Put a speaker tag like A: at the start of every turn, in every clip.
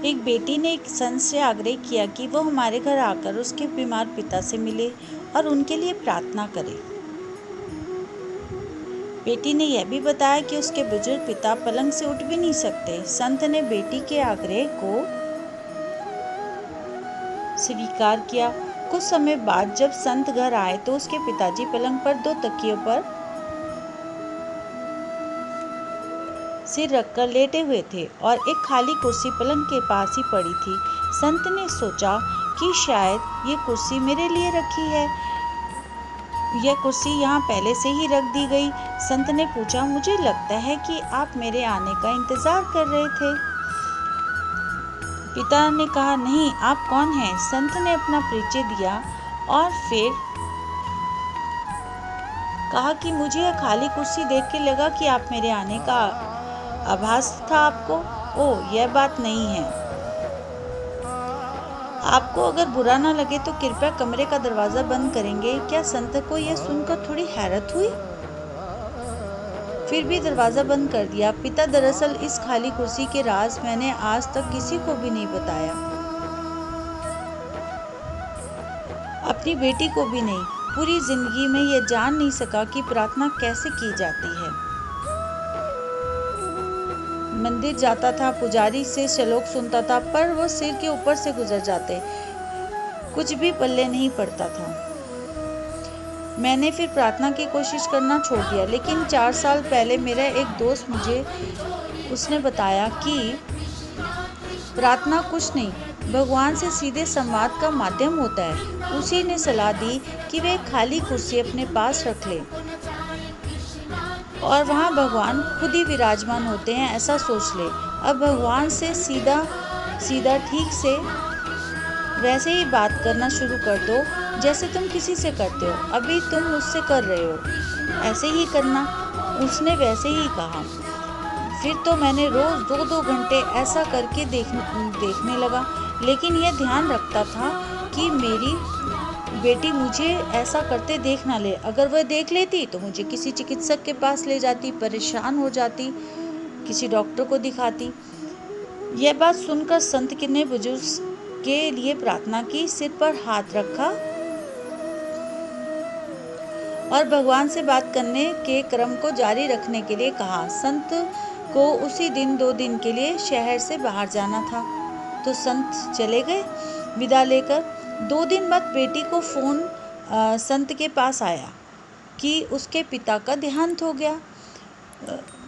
A: एक बेटी ने एक संत से आग्रह किया कि वो हमारे घर आकर उसके बीमार पिता से मिले और उनके लिए प्रार्थना करे। बेटी ने यह भी बताया कि उसके बुजुर्ग पिता पलंग से उठ भी नहीं सकते। संत ने बेटी के आग्रह को स्वीकार किया। कुछ समय बाद जब संत घर आए तो उसके पिताजी पलंग पर 2 तकियों पर सिर रखकर लेटे हुए थे और एक खाली कुर्सी पलंग के पास ही पड़ी थी। संत ने सोचा कि शायद ये कुर्सी मेरे लिए रखी है। यह कुर्सी यहाँ पहले से ही रख दी गई। संत ने पूछा, मुझे लगता है कि आप मेरे आने का इंतजार कर रहे थे। पिता ने कहा, नहीं, आप कौन हैं? संत ने अपना परिचय दिया और फिर कहा कि मुझे यह खाली कुर्सी देख के लगा कि आप मेरे आने का आभास था आपको। ओह, यह बात नहीं है। आपको अगर बुरा ना लगे तो कृपया कमरे का दरवाजा बंद करेंगे? क्या संत को यह सुनकर थोड़ी हैरत हुई, फिर भी दरवाजा बंद कर दिया। पिता, दरअसल इस खाली कुर्सी के राज मैंने आज तक किसी को भी नहीं बताया, अपनी बेटी को भी नहीं। पूरी जिंदगी में यह जान नहीं सका कि प्रार्थना कैसे की जाती है। मंदिर जाता था, पुजारी से श्लोक सुनता था, पर वो सिर के ऊपर से गुजर जाते, कुछ भी पल्ले नहीं पड़ता था। मैंने फिर प्रार्थना की कोशिश करना छोड़ दिया। लेकिन 4 साल पहले मेरा एक दोस्त उसने बताया कि प्रार्थना कुछ नहीं, भगवान से सीधे संवाद का माध्यम होता है। उसी ने सलाह दी कि वे एक खाली कुर्सी अपने पास रख लें और वहाँ भगवान खुद ही विराजमान होते हैं, ऐसा सोच ले। अब भगवान से सीधा ठीक से वैसे ही बात करना शुरू कर दो जैसे तुम किसी से करते हो। अभी तुम मुझसे कर रहे हो, ऐसे ही करना, उसने वैसे ही कहा। फिर तो मैंने रोज 2-2 घंटे ऐसा करके देखने लगा, लेकिन यह ध्यान रखता था कि मेरी बेटी मुझे ऐसा करते देख ना ले। अगर वह देख लेती तो मुझे किसी चिकित्सक के पास ले जाती, परेशान हो जाती, किसी डॉक्टर को दिखाती। यह बात सुनकर संत ने बुजुर्ग के लिए प्रार्थना की, सिर पर हाथ रखा और भगवान से बात करने के क्रम को जारी रखने के लिए कहा। संत को उसी दिन 2 दिन के लिए शहर से बाहर जाना था, तो संत चले गए विदा लेकर। 2 दिन बाद बेटी को फोन संत के पास आया कि उसके पिता का देहांत हो गया,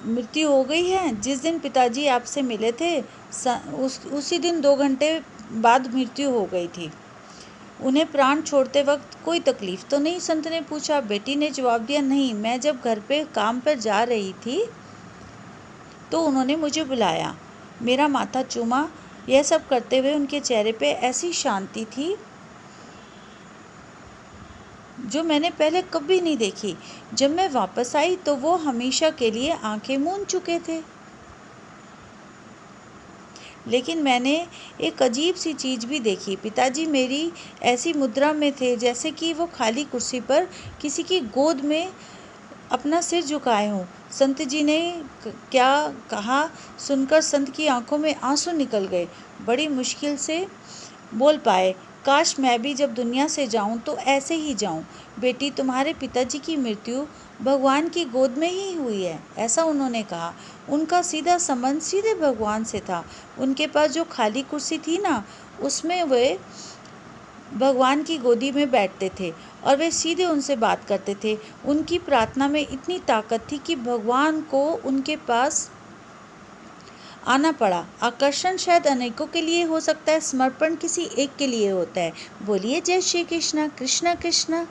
A: मृत्यु हो गई है। जिस दिन पिताजी आपसे मिले थे उसी दिन 2 घंटे बाद मृत्यु हो गई थी। उन्हें प्राण छोड़ते वक्त कोई तकलीफ तो नहीं? संत ने पूछा। बेटी ने जवाब दिया, नहीं, मैं जब घर पे काम पर जा रही थी तो उन्होंने मुझे बुलाया, मेरा माथा चूमा। यह सब करते हुए उनके चेहरे पे ऐसी शांति थी जो मैंने पहले कभी नहीं देखी। जब मैं वापस आई तो वो हमेशा के लिए आंखें मूंद चुके थे। लेकिन मैंने एक अजीब सी चीज़ भी देखी। पिताजी मेरी ऐसी मुद्रा में थे जैसे कि वो खाली कुर्सी पर किसी की गोद में अपना सिर झुकाए हों। संत जी ने क्या कहा सुनकर संत की आंखों में आंसू निकल गए। बड़ी मुश्किल से बोल पाए, काश मैं भी जब दुनिया से जाऊं तो ऐसे ही जाऊं। बेटी, तुम्हारे पिताजी की मृत्यु भगवान की गोद में ही हुई है, ऐसा उन्होंने कहा। उनका सीधा संबंध सीधे भगवान से था। उनके पास जो खाली कुर्सी थी ना, उसमें वे भगवान की गोदी में बैठते थे और वे सीधे उनसे बात करते थे। उनकी प्रार्थना में इतनी ताकत थी कि भगवान को उनके पास आना पड़ा। आकर्षण शायद अनेकों के लिए हो सकता है, समर्पण किसी एक के लिए होता है। बोलिए जय श्री कृष्णा। कृष्णा कृष्णा।